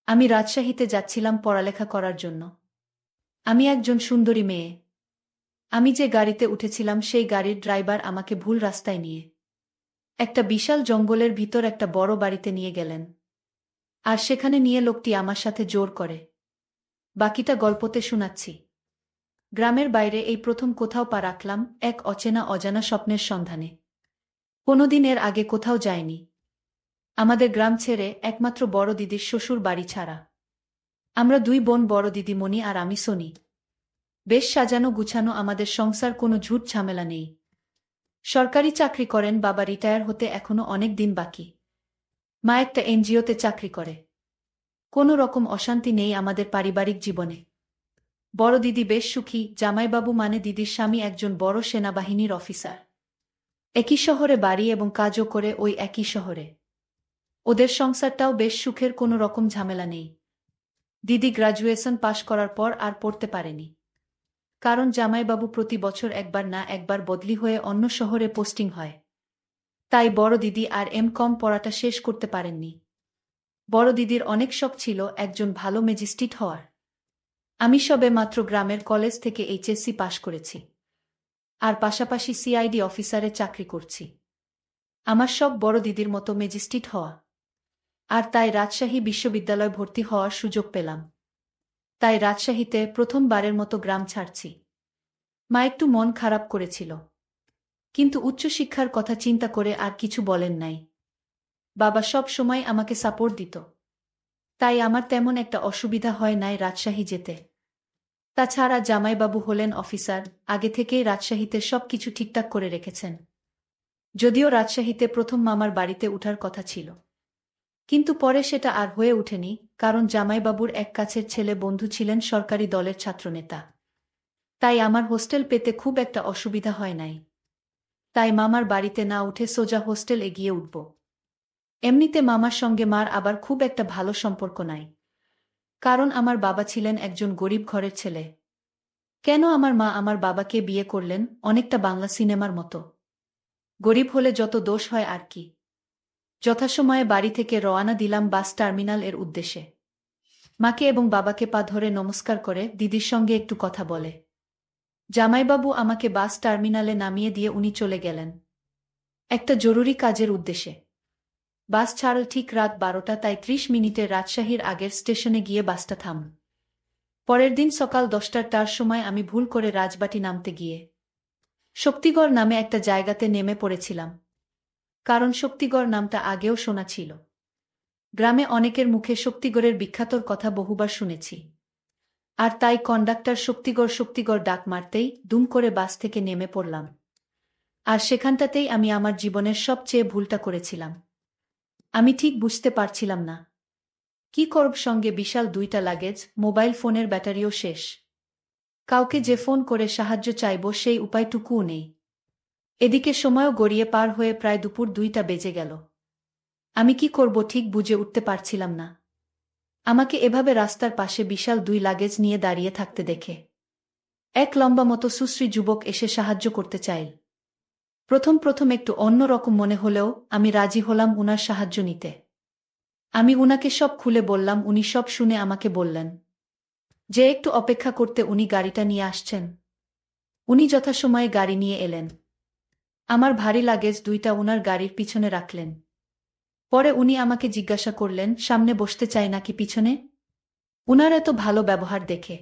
আমি রাজশাহীতে যাচ্ছিলাম পড়ালেখা করার জন্য। আমি একজন সুন্দরী মেয়ে। আমি যে গাড়িতে উঠেছিলাম সেই গাড়ির ড্রাইভার আমাকে ভুল রাস্তায় নিয়ে একটা বিশাল জঙ্গলের ভিতর একটা বড় বাড়িতে নিয়ে গেলেন। আর সেখানে নিয়ে লোকটি আমার সাথে জোর করে। বাকিটা গল্পতে শোনাচ্ছি। গ্রামের বাইরে এই প্রথম কোথাও পা রাখলাম, এক অচেনা অজানা স্বপ্নের সন্ধানে। কোনোদিন এর আগে কোথাও যায়নি। আমাদের গ্রাম ছেড়ে, একমাত্র বড় দিদির শ্বশুর বাড়ি ছাড়া। আমরা দুই বোন, বড় দিদি মণি আর আমি সোনি। বেশ সাজানো গুছানো আমাদের সংসার, কোনো ঝুট ঝামেলা নেই। সরকারি চাকরি করেন বাবা, রিটায়ার হতে এখনো অনেক দিন বাকি। মা একটা এনজিওতে চাকরি করে। কোনো রকম অশান্তি নেই আমাদের পারিবারিক জীবনে। বড় দিদি বেশ সুখী, জামাইবাবু মানে দিদির স্বামী একজন বড় সেনাবাহিনীর অফিসার। একই শহরে বাড়ি এবং কাজও করে ওই একই শহরে। ওদের সংসারটাও বেশ সুখের, কোনো রকম ঝামেলা নেই। দিদি গ্র্যাজুয়েশন পাশ করার পর আর পড়তে পারেনি। কারণ জামাইবাবু প্রতি বছর একবার না একবার বদলি হয়ে অন্য শহরে পোস্টিং হয়। তাই বড় দিদি আর কম পড়াটা শেষ করতে পারেননি। বড় দিদির অনেক শখ ছিল একজন ভালো ম্যাজিস্ট্রেট হওয়ার। আমি সবে মাত্র গ্রামের কলেজ থেকে এইচএসসি পাশ করেছি। আর পাশাপাশি সিআইডি অফিসারে চাকরি করছি। আমার শখ বড় দিদির মতো ম্যাজিস্ট্রেট হওয়া। আর তাই রাজশাহী বিশ্ববিদ্যালয় ভর্তি হওয়ার সুযোগ পেলাম। তাই রাজশাহীতে প্রথমবারের মতো গ্রাম ছাড়ছি। মা একটু মন খারাপ করেছিল, কিন্তু উচ্চশিক্ষার কথা চিন্তা করে আর কিছু বলেন নাই। বাবা সব সময় আমাকে সাপোর্ট দিত। তাই আমার তেমন একটা অসুবিধা হয় নাই রাজশাহী যেতে। তাছাড়া জামাইবাবু হলেন অফিসার, আগে থেকেই রাজশাহীতে সব কিছু ঠিকঠাক করে রেখেছেন। যদিও রাজশাহীতে প্রথম মামার বাড়িতে উঠার কথা ছিল, কিন্তু পরে সেটা আর হয়ে ওঠেনি, কারণ জামাইবাবুর এক কাছের ছেলে বন্ধু ছিলেন সরকারি দলের ছাত্রনেতা। তাই আমার হোস্টেল পেতে খুব একটা অসুবিধা হয় নাই। তাই মামার বাড়িতে না উঠে সোজা হোস্টেল এগিয়ে উঠব। এমনিতে মামার সঙ্গে মার আবার খুব একটা ভালো সম্পর্ক নাই। কারণ আমার বাবা ছিলেন একজন গরিব ঘরের ছেলে। কেন আমার মা আমার বাবাকে বিয়ে করলেন, অনেকটা বাংলা সিনেমার মতো। গরিব হলে যত দোষ হয় আর কি। যথাসময়ে বাড়ি থেকে রওয়ানা দিলাম বাস টার্মিনাল এর উদ্দেশ্যে। মাকে এবং বাবাকে পা ধরে নমস্কার করে দিদির সঙ্গে একটু কথা বলে জামাইবাবু আমাকে বাস টার্মিনালে নামিয়ে দিয়ে উনি চলে গেলেন একটা জরুরি কাজের উদ্দেশ্যে। বাস ছাড়ল ঠিক রাত 12টা, তাই 30 মিনিটে রাজশাহীর আগের স্টেশনে গিয়ে বাসটা থাম। পরের দিন সকাল 10টার সময় আমি ভুল করে রাজবাটি নামতে গিয়ে শক্তিগড় নামে একটা জায়গাতে নেমে পড়েছিলাম। কারণ শক্তিগড় নামটা আগেও শোনা ছিল। গ্রামে অনেকের মুখে শক্তিগড়ের বিখ্যাতর কথা বহুবার শুনেছি। আর তাই কন্ডাক্টর শক্তিগড় শক্তিগড় ডাক মারতেই দুম করে বাস থেকে নেমে পড়লাম। আর সেখানটাতেই আমি আমার জীবনের সবচেয়ে ভুলটা করেছিলাম। আমি ঠিক বুঝতে পারছিলাম না কি করব, সঙ্গে বিশাল 2টা লাগেজ, মোবাইল ফোনের ব্যাটারিও শেষ। কাউকে যে ফোন করে সাহায্য চাইব সেই উপায়টুকুও নেই। এদিকে সময়ও গড়িয়ে পার হয়ে প্রায় দুপুর 2টা বেজে গেল। আমি কি করব ঠিক বুঝে উঠতে পারছিলাম না। আমাকে এভাবে রাস্তার পাশে বিশাল 2 লাগেজ নিয়ে দাঁড়িয়ে থাকতে দেখে এক লম্বা মতো সুশ্রী যুবক এসে সাহায্য করতে চাইল। প্রথম প্রথম একটু অন্যরকম মনে হলেও আমি রাজি হলাম উনার সাহায্য নিতে। আমি উনাকে সব খুলে বললাম, উনি সব শুনে আমাকে বললেন যে একটু অপেক্ষা করতে, উনি গাড়িটা নিয়ে আসছেন। উনি যথাসময়ে গাড়ি নিয়ে এলেন। আমার ভারী লাগেজ 2টা উনার গাড়ির পিছনে রাখলেন। পরে উনি আমাকে জিজ্ঞাসা করলেন সামনে বসতে চাই নাকি পিছনে। উনার এত ভালো ব্যবহার দেখে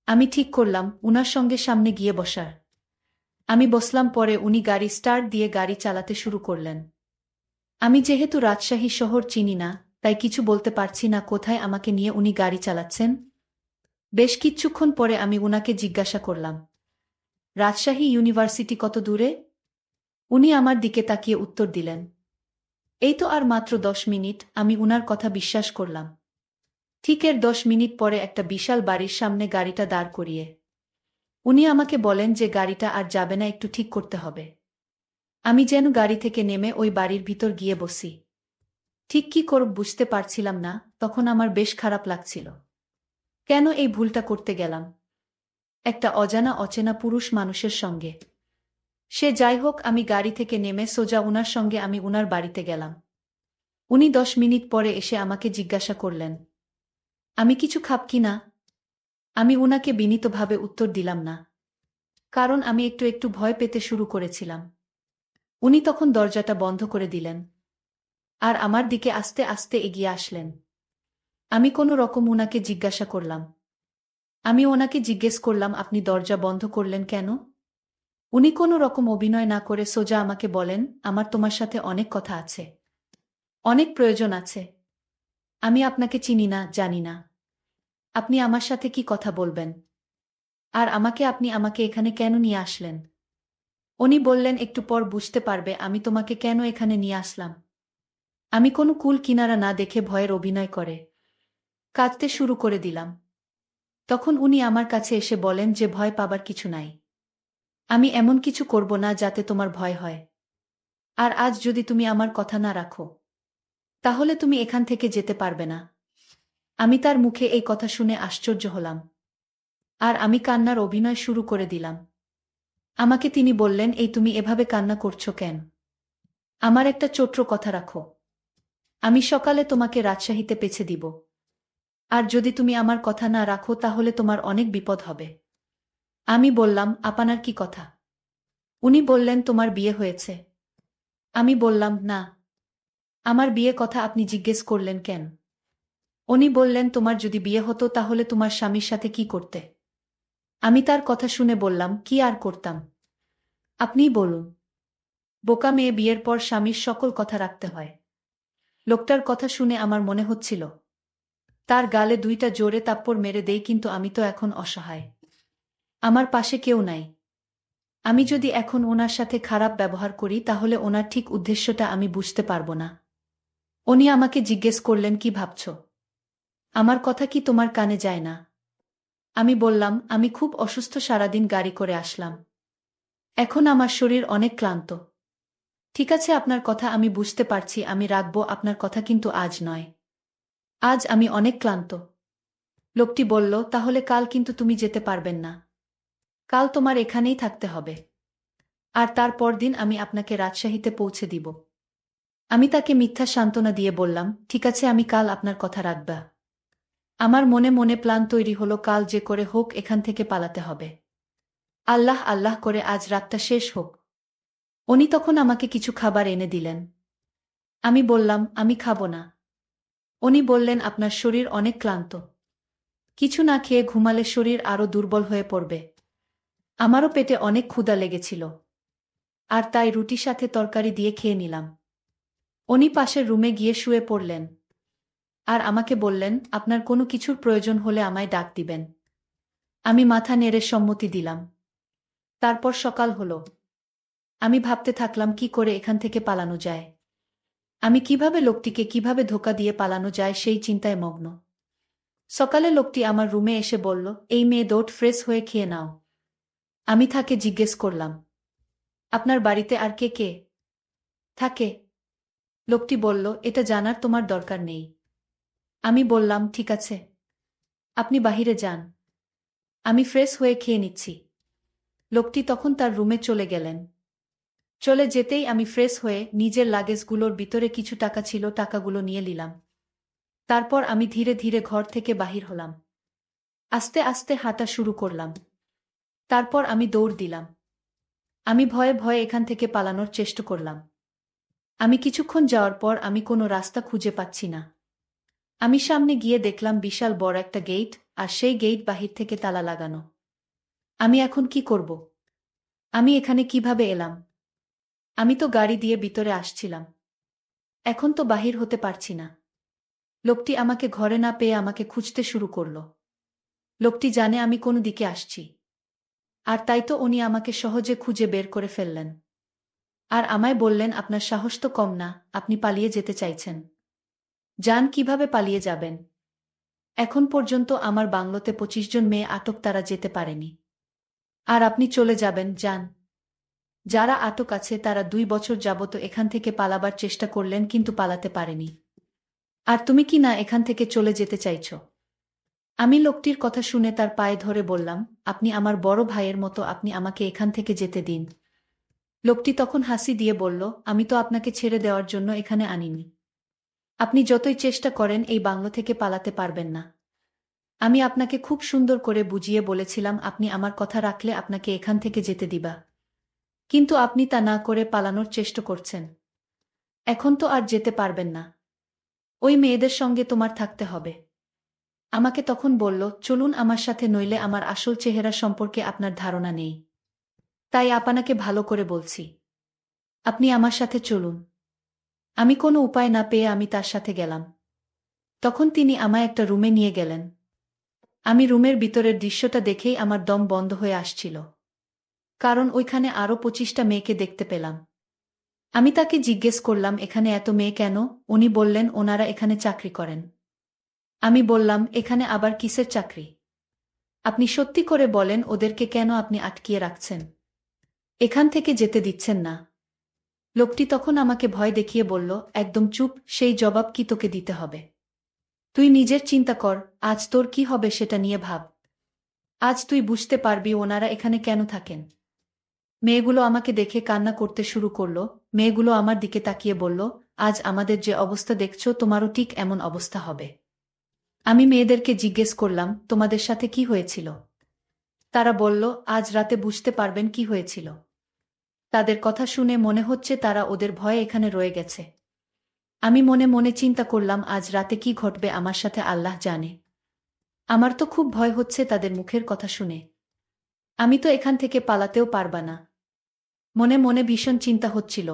আমি ঠিক করলাম উনার সঙ্গে সামনে গিয়ে বসার। আমি বসলাম, পরে উনি গাড়ি স্টার্ট দিয়ে গাড়ি চালাতে শুরু করলেন। আমি যেহেতু রাজশাহী শহর চিনি না, তাই কিছু বলতে পারছি না কোথায় আমাকে নিয়ে উনি গাড়ি চালাচ্ছেন। বেশ কিছুক্ষণ পরে আমি উনাকে জিজ্ঞাসা করলাম, রাজশাহী ইউনিভার্সিটি কত দূরে? উনি আমার দিকে তাকিয়ে উত্তর দিলেন, এই তো আর মাত্র 10 মিনিট। আমি উনার কথা বিশ্বাস করলাম। ঠিক এর 10 মিনিট পরে একটা বিশাল বাড়ির সামনে গাড়িটা দাঁড় করিয়ে উনি আমাকে বলেন যে গাড়িটা আর যাবে না, একটু ঠিক করতে হবে। আমি যেন গাড়ি থেকে নেমে ওই বাড়ির ভিতর গিয়ে বসি। ঠিক কি করব বুঝতে পারছিলাম না। তখন আমার বেশ খারাপ লাগছিল। কেন এই ভুলটা করতে গেলাম একটা অজানা অচেনা পুরুষ মানুষের সঙ্গে। সে যাই হোক, আমি গাড়ি থেকে নেমে সোজা উনার সঙ্গে আমি উনার বাড়িতে গেলাম। উনি 10 মিনিট পরে এসে আমাকে জিজ্ঞাসা করলেন, আমি কিছু খাব কি না? আমি উনাকে বিনীতভাবে উত্তর দিলাম না। কারণ আমি একটু একটু ভয় পেতে শুরু করেছিলাম। উনি তখন দরজাটা বন্ধ করে দিলেন। আর আমার দিকে আস্তে আস্তে এগিয়ে আসলেন। আমি কোনো রকম উনাকে জিজ্ঞাসা করলাম। আমি ওনাকে জিজ্ঞেস করলাম, আপনি দরজা বন্ধ করলেন কেন? উনি কোনো রকম অভিনয় না করে সোজা আমাকে বলেন, আমার তোমার সাথে অনেক কথা আছে। অনেক প্রয়োজন আছে। আমি আপনাকে চিনি না, জানি না। আপনি আমার সাথে কি কথা বলবেন? আর আপনি আমাকে এখানে কেন নিয়ে আসলেন? উনি বললেন, একটু পর বুঝতে পারবে আমি তোমাকে কেন এখানে নিয়ে আসলাম। আমি কোনো কুল কিনারা না দেখে ভয়ের অভিনয় করে কাঁদতে শুরু করে দিলাম। তখন উনি আমার কাছে এসে বলেন যে ভয় পাবার কিছু নাই। আমি এমন কিছু করব না যাতে তোমার ভয় হয়। আর আজ যদি তুমি আমার কথা না রাখো, তাহলে তুমি এখান থেকে যেতে পারবে না। আমি তার মুখে এই কথা শুনে আশ্চর্য হলাম। আর আমি কান্নার অভিনয় শুরু করে দিলাম। আমাকে তিনি বললেন, এই তুমি এভাবে কান্না করছো কেন? আমার একটা ছোট্ট কথা রাখো। আমি সকালে তোমাকে রাজশাহীতে পেছে দিব। আর যদি তুমি আমার কথা না রাখো তাহলে তোমার অনেক বিপদ হবে। আমি বললাম, আপনার কি কথা? উনি বললেন, তোমার বিয়ে হয়েছে। আমি বললাম, না। আমার বিয়ে কথা আপনি জিজ্ঞেস করলেন কেন? উনি বললেন, তোমার যদি বিয়ে হতো তাহলে তোমার স্বামীর সাথে কি করতে? আমি তার কথা শুনে বললাম, কি আর করতাম? আপনিই বলুন। বোকা মেয়ে, বিয়ের পর স্বামীর সকল কথা রাখতে হয়। লোকটার কথা শুনে আমার মনে হচ্ছিল তার গালে দুইটা জোরে থাপ্পড় মেরে দেই, কিন্তু আমি তো এখন অসহায়। আমার পাশে কেউ নাই। আমি যদি এখন ওনার সাথে খারাপ ব্যবহার করি তাহলে ওনার ঠিক উদ্দেশ্যটা আমি বুঝতে পারবো না। উনি আমাকে জিজ্ঞেস করলেন, কি ভাবছ? আমার কথা কি তোমার কানে যায় না? আমি বললাম, আমি খুব অসুস্থ, সারাদিন গাড়ি করে আসলাম। এখন আমার শরীর অনেক ক্লান্ত। ঠিক আছে, আপনার কথা আমি বুঝতে পারছি, আমি রাখবো আপনার কথা, কিন্তু আজ নয়। আজ আমি অনেক ক্লান্ত। লোকটি বলল, তাহলে কাল কিন্তু তুমি যেতে পারবেন না। কাল তোমার এখানেই থাকতে হবে। আর তারপর দিন আমি আপনাকে রাজশাহীতে পৌঁছে দিব। আমি তাকে মিথ্যা সান্ত্বনা দিয়ে বললাম, ঠিক আছে, আমি কাল আপনার কথা রাখব। আমার মনে মনে প্ল্যান তৈরি হলো, কাল যে করে হোক এখান থেকে পালাতে হবে। আল্লাহ আল্লাহ করে আজ রাতটা শেষ হোক। উনি তখন আমাকে কিছু খাবার এনে দিলেন। আমি বললাম, আমি খাবো না। উনি বললেন, আপনার শরীর অনেক ক্লান্ত। কিছু না খেয়ে ঘুমালে শরীর আরো দুর্বল হয়ে পড়বে। আমারও পেটে অনেক ক্ষুধা লেগেছিল। আর তাই রুটির সাথে তরকারি দিয়ে খেয়ে নিলাম। উনি পাশের রুমে গিয়ে শুয়ে পড়লেন। আর আমাকে বললেন, আপনার কোনো কিছুর প্রয়োজন হলে আমায় ডাক দিবেন। আমি মাথা নেড়ে সম্মতি দিলাম। তারপর সকাল হলো। আমি ভাবতে থাকলাম কি করে এখান থেকে পালানো যায়। আমি কিভাবে ধোঁকা দিয়ে পালানো যায় সেই চিন্তায় মগ্ন। সকালে লোকটি আমার রুমে এসে বলল, এই মেয়ে, দৌড় ফ্রেশ হয়ে খেয়ে নাও। আমি তাকে জিজ্ঞেস করলাম, আপনার বাড়িতে আর কে কে থাকে? লোকটি বলল, এটা জানার তোমার দরকার নেই। আমি বললাম, ঠিক আছে, আপনি বাহিরে যান। আমি ফ্রেশ হয়ে খেয়ে নিচ্ছি। লোকটি তখন তার রুমে চলে গেলেন। চলে যেতেই আমি ফ্রেশ হয়ে নিজের লাগেজগুলোর ভিতরে কিছু টাকা ছিল, টাকাগুলো নিয়ে নিলাম। তারপর আমি ধীরে ধীরে ঘর থেকে বাহির হলাম। আস্তে আস্তে হাঁটা শুরু করলাম। তারপর আমি দৌড় দিলাম। আমি ভয়ে ভয়ে এখান থেকে পালানোর চেষ্টা করলাম। আমি কিছুক্ষণ যাওয়ার পর আমি কোনো রাস্তা খুঁজে পাচ্ছি না। আমি সামনে গিয়ে দেখলাম বিশাল বড় একটা গেট, আর সেই গেট বাহির থেকে তালা লাগানো। আমি এখন কি করব? আমি এখানে কিভাবে এলাম? আমি তো গাড়ি দিয়ে ভিতরে আসছিলাম। এখন তো বাহির হতে পারছি না। লোকটি আমাকে ঘরে না পেয়ে আমাকে খুঁজতে শুরু করল। লোকটি জানে আমি কোন দিকে আসছি। আর তাই তো উনি আমাকে সহজে খুঁজে বের করে ফেললেন। আর আমায় বললেন, আপনার সাহস তো কম না, আপনি পালিয়ে যেতে চাইছেন। যান, কিভাবে পালিয়ে যাবেন? এখন পর্যন্ত আমার বাংলোতে 25 জন মেয়ে আটক, তারা যেতে পারেনি। আর আপনি চলে যাবেন? যান। যারা আটক আছে তারা 2 বছর যাবত এখান থেকে পালাবার চেষ্টা করলেন, কিন্তু পালাতে পারেনি। আর তুমি কি না এখান থেকে চলে যেতে চাইছ? আমি লোকটির কথা শুনে তার পায়ে ধরে বললাম, আপনি আমার বড় ভাইয়ের মতো, আপনি আমাকে এখান থেকে যেতে দিন। লোকটি তখন হাসি দিয়ে বলল, আমি তো আপনাকে ছেড়ে দেওয়ার জন্য এখানে আনিনি। আপনি যতই চেষ্টা করেন এই বাংলো থেকে পালাতে পারবেন না। আমি আপনাকে খুব সুন্দর করে বুঝিয়ে বলেছিলাম আপনি আমার কথা রাখলে আপনাকে এখান থেকে যেতে দিবা, কিন্তু আপনি তা না করে পালানোর চেষ্টা করছেন। এখন তো আর যেতে পারবেন না। ওই মেয়েদের সঙ্গে তোমার থাকতে হবে। আমাকে তখন বলল, চলুন আমার সাথে, নইলে আমার আসল চেহারা সম্পর্কে আপনার ধারণা নেই। তাই আপনাকে ভালো করে বলছি, আপনি আমার সাথে চলুন। আমি কোনো উপায় না পেয়ে আমি তার সাথে গেলাম। তখন তিনি আমায় একটা রুমে নিয়ে গেলেন। আমি রুমের ভিতরের দৃশ্যটা দেখেই আমার দম বন্ধ হয়ে আসছিল, কারণ ওইখানে আরও 25টা মেয়েকে দেখতে পেলাম। আমি তাকে জিজ্ঞেস করলাম, এখানে এত মেয়ে কেন? উনি বললেন, ওনারা এখানে চাকরি করেন। আমি বললাম, এখানে আবার কিসের চাকরি? আপনি সত্যি করে বলেন, ওদেরকে কেন আপনি আটকিয়ে রাখছেন, এখান থেকে যেতে দিচ্ছেন না? লোকটি তখন আমাকে ভয় দেখিয়ে বলল, একদম চুপ, সেই জবাব কি তোকে দিতে হবে? তুই নিজের চিন্তা কর, আজ তোর কি হবে সেটা নিয়ে ভাব। আজ তুই বুঝতে পারবি ওনারা এখানে কেন থাকেন। মেয়েগুলো আমাকে দেখে কান্না করতে শুরু করলো। মেয়েগুলো আমার দিকে তাকিয়ে বলল, আজ আমাদের যে অবস্থা দেখছো তোমারও ঠিক এমন অবস্থা হবে। আমি মেয়েদেরকে জিজ্ঞেস করলাম, তোমাদের সাথে কি হয়েছিল? তারা বলল, আজ রাতে বুঝতে পারবেন কি হয়েছিল। তাদের কথা শুনে মনে হচ্ছে তারা ওদের ভয়ে এখানে রয়ে গেছে। আমি মনে মনে চিন্তা করলাম, আজ রাতে কি ঘটবে আমার সাথে আল্লাহ জানে। আমার তো খুব ভয় হচ্ছে তাদের মুখের কথা শুনে। আমি তো এখান থেকে পালাতেও পারবা না। মনে মনে ভীষণ চিন্তা হচ্ছিল।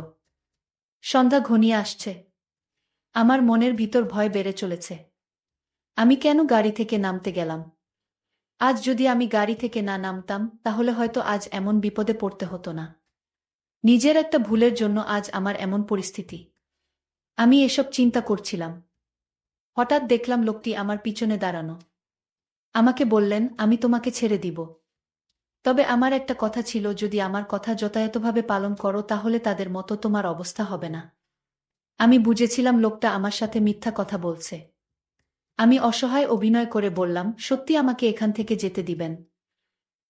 সন্ধ্যা ঘনিয়ে আসছে। আমার মনের ভিতর ভয় বেড়ে চলেছে। আমি কেন গাড়ি থেকে নামতে গেলাম? আজ যদি আমি গাড়ি থেকে না নামতাম, তাহলে হয়তো আজ এমন বিপদে পড়তে হতো না। নিজের একটা ভুলের জন্য আজ আমার এমন পরিস্থিতি। আমি এসব চিন্তা করছিলাম। হঠাৎ দেখলাম লোকটি আমার পিছনে দাঁড়ানো। আমাকে বললেন, আমি তোমাকে ছেড়ে দিব। তবে আমার একটা কথা ছিল, যদি আমার কথা যথাযথভাবে পালন করো তাহলে তাদের মতো তোমার অবস্থা হবে না। আমি বুঝেছিলাম লোকটা আমার সাথে মিথ্যা কথা বলছে। আমি অসহায় অভিনয় করে বললাম, সত্যি আমাকে এখান থেকে যেতে দিবেন?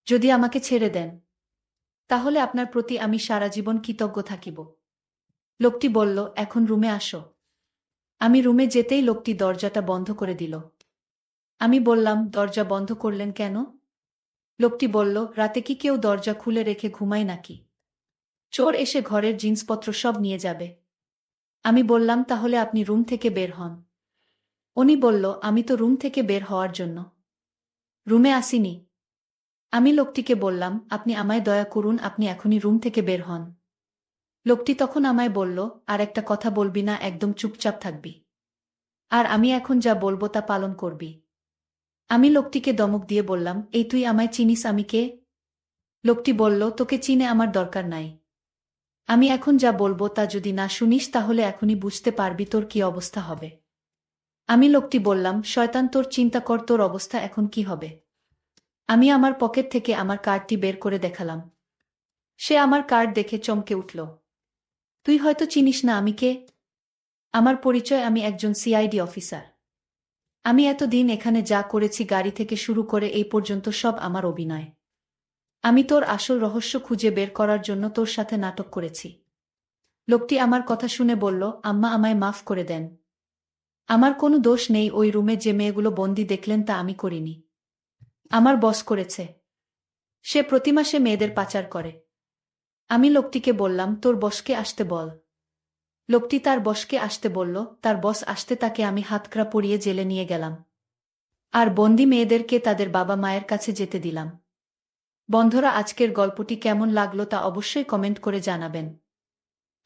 যদি আমাকে ছেড়ে দেন, তাহলে আপনার প্রতি আমি সারা জীবন কৃতজ্ঞ থাকিব। লোকটি বলল, এখন রুমে আসো। আমি রুমে যেতেই লোকটি দরজাটা বন্ধ করে দিল। আমি বললাম, দরজা বন্ধ করলেন কেন? লোকটি বলল, রাতে কি কেউ দরজা খুলে রেখে ঘুমায় নাকি? চোর এসে ঘরের জিনিসপত্র সব নিয়ে যাবে। আমি বললাম, তাহলে আপনি রুম থেকে বের হন। উনি বলল, আমি তো রুম থেকে বের হওয়ার জন্য রুমে আসিনি। আমি লোকটিকে বললাম, আপনি আমায় দয়া করুন, আপনি এখনই রুম থেকে বের হন। লোকটি তখন আমায় বলল, আর একটা কথা বলবি না, একদম চুপচাপ থাকবি। আর আমি এখন যা বলবো তা পালন করবি। আমি লোকটিকে ধমক দিয়ে বললাম, এই তুই আমায় চিনিস আমি কে? লোকটি বলল, তোকে চিনে আমার দরকার নাই। আমি এখন যা বলবো তা যদি না শুনিস তাহলে এখনই বুঝতে পারবি তোর কি অবস্থা হবে। আমি লোকটি বললাম, শয়তান, তোর চিন্তা কর তোর অবস্থা এখন কি হবে। আমি আমার পকেট থেকে আমার কার্ডটি বের করে দেখালাম। সে আমার কার্ড দেখে চমকে উঠল। তুই হয়তো চিনিস না আমি কে। আমার পরিচয়, আমি একজন সিআইডি অফিসার। আমি এতদিন এখানে যা করেছি, গাড়ি থেকে শুরু করে এই পর্যন্ত, সব আমার অভিনয়। আমি তোর আসল রহস্য খুঁজে বের করার জন্য তোর সাথে নাটক করেছি। লোকটি আমার কথা শুনে বলল, আম্মা, আমায় মাফ করে দেন। আমার কোনো দোষ নেই। ওই রুমে যে মেয়েগুলো বন্দি দেখলেন তা আমি করিনি। আমার বস করেছে। সে প্রতি মাসে মেয়েদের পাচার করে। আমি লোকটিকে বললাম, তোর বসকে আসতে বল। লোকটি তার বসকে আসতে বলল। তার বস আসতে তাকে আমি হাতকড়া পরিয়ে জেলে নিয়ে গেলাম। আর বন্দি মেয়েদেরকে তাদের বাবা মায়ের কাছে যেতে দিলাম। বন্ধুরা, আজকের গল্পটি কেমন লাগলো তা অবশ্যই কমেন্ট করে জানাবেন।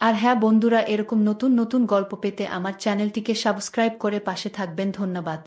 আর হ্যাঁ বন্ধুরা, এরকম নতুন নতুন গল্প পেতে আমার চ্যানেলটিকে সাবস্ক্রাইব করে পাশে থাকবেন। ধন্যবাদ।